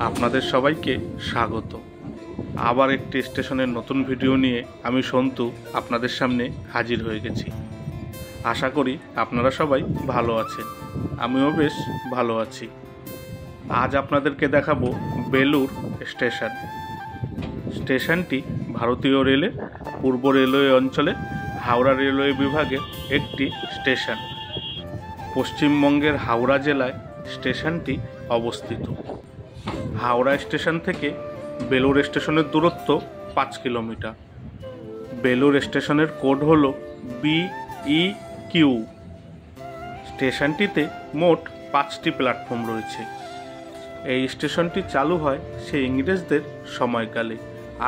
আপনাদের সবাইকে স্বাগত। আবার একটি স্টেশনের নতুন ভিডিও নিয়ে আমি সন্তু আপনাদের সামনে হাজির হয়ে গেছি। আশা করি আপনারা সবাই ভালো আছেন, আমিও বেশ ভালো আছি। আজ আপনাদেরকে দেখাবো বেলুড় স্টেশন। স্টেশনটি ভারতীয় রেলের পূর্ব রেলওয়ে অঞ্চলে হাওড়া রেলওয়ে বিভাগের একটি স্টেশন। পশ্চিমবঙ্গের হাওড়া জেলায় স্টেশনটি অবস্থিত। হাওড়া স্টেশন থেকে বেলুড় স্টেশনের দূরত্ব 5 কিলোমিটার। বেলুড় স্টেশনের কোড হল BEQ। স্টেশনটিতে মোট 5টি প্ল্যাটফর্ম রয়েছে। এই স্টেশনটি চালু হয় সেই ইংরেজদের সময়কালে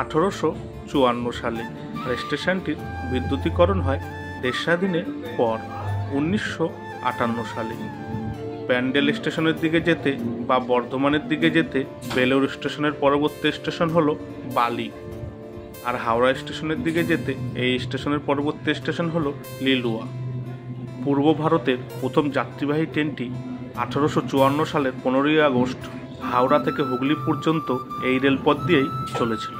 1854 সালে, আর স্টেশনটির বিদ্যুতীকরণ হয় দেশ স্বাধীনের পর 1958 সালে। ব্যান্ডেল স্টেশনের দিকে যেতে বা বর্ধমানের দিকে যেতে বেলুড় স্টেশনের পরবর্তী স্টেশন হলো বালি, আর হাওড়া স্টেশনের দিকে যেতে এই স্টেশনের পরবর্তী স্টেশন হলো লিলুয়া। পূর্ব ভারতের প্রথম যাত্রীবাহী ট্রেনটি 1854 সালের 15ই আগস্ট হাওড়া থেকে হুগলি পর্যন্ত এই রেলপথ দিয়েই চলেছিল।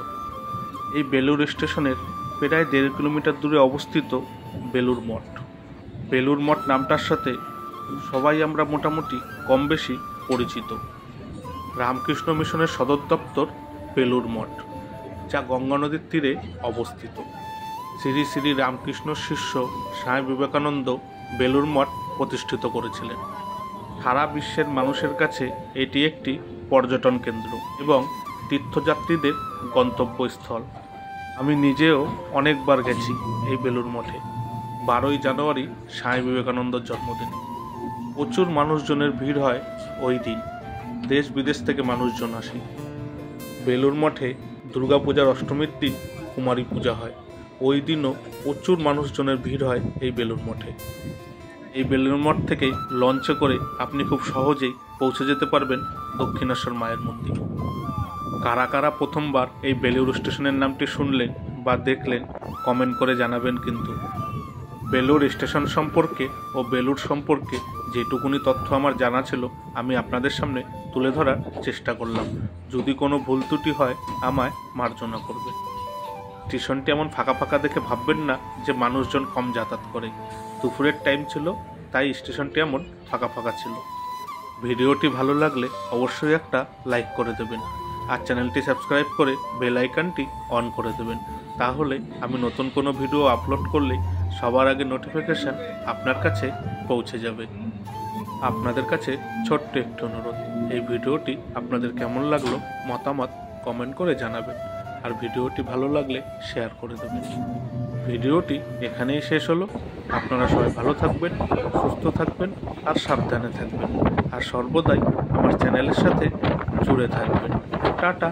এই বেলুড় স্টেশনের প্রায় 1.5 কিলোমিটার দূরে অবস্থিত বেলুড় মঠ। বেলুড় মঠ নামটার সাথে সবাই আমরা মোটামুটি কম বেশি পরিচিত। রামকৃষ্ণ মিশনের সদর দপ্তর বেলুড় মঠ, যা গঙ্গা নদীর তীরে অবস্থিত। শ্রী শ্রী রামকৃষ্ণ শিষ্য স্বামী বিবেকানন্দ বেলুড় মঠ প্রতিষ্ঠিত করেছিলেন। সারা বিশ্বের মানুষের কাছে এটি একটি পর্যটন কেন্দ্র এবং তীর্থযাত্রীদের গন্তব্যস্থল। আমি নিজেও অনেকবার গেছি এই বেলুড় মঠে। 12ই জানুয়ারি স্বামী বিবেকানন্দর জন্মদিন। প্রচুর মানুষজনের ভিড় হয় ওই দিন, দেশ বিদেশ থেকে মানুষজন আসে। বেলুড় মঠে দুর্গাপূজার অষ্টমীর দিন কুমারী পূজা হয়। ওই দিনও প্রচুর মানুষজনের ভিড় হয় এই বেলুড় মঠে। এই বেলুড় মঠ থেকেই লঞ্চে করে আপনি খুব সহজেই পৌঁছে যেতে পারবেন দক্ষিণেশ্বর মায়ের মন্দির। কারা কারা প্রথমবার এই বেলুড় স্টেশনের নামটি শুনলেন বা দেখলেন কমেন্ট করে জানাবেন। কিন্তু বেলুড় স্টেশন সম্পর্কে ও বেলুড় সম্পর্কে যেটুকুনি তথ্য আমার জানা ছিল আমি আপনাদের সামনে তুলে ধরার চেষ্টা করলাম। যদি কোনো ভুল ত্রুটি হয় আমায় মার্জনা করবে। স্টেশনটি এমন ফাঁকা ফাঁকা দেখে ভাববেন না যে মানুষজন কম যাতায়াত করে। দুপুরের টাইম ছিল, তাই স্টেশনটি এমন ফাঁকা ফাঁকা ছিল। ভিডিওটি ভালো লাগলে অবশ্যই একটা লাইক করে দেবেন, আর চ্যানেলটি সাবস্ক্রাইব করে বেল আইকনটি অন করে দেবেন। তাহলে আমি নতুন কোনো ভিডিও আপলোড করলে সবার আগে নোটিফিকেশান আপনার কাছে পৌঁছে যাবে। আপনাদের কাছে ছোট্ট একটি অনুরোধ, এই ভিডিওটি আপনাদের কেমন লাগলো মতামত কমেন্ট করে জানাবেন, আর ভিডিওটি ভালো লাগলে শেয়ার করে দেবেন। ভিডিওটি এখানেই শেষ হলো। আপনারা সবাই ভালো থাকবেন, সুস্থ থাকবেন আর সাবধানে থাকবেন, আর সর্বদাই আমার চ্যানেলের সাথে জুড়ে থাকবেন। টাটা।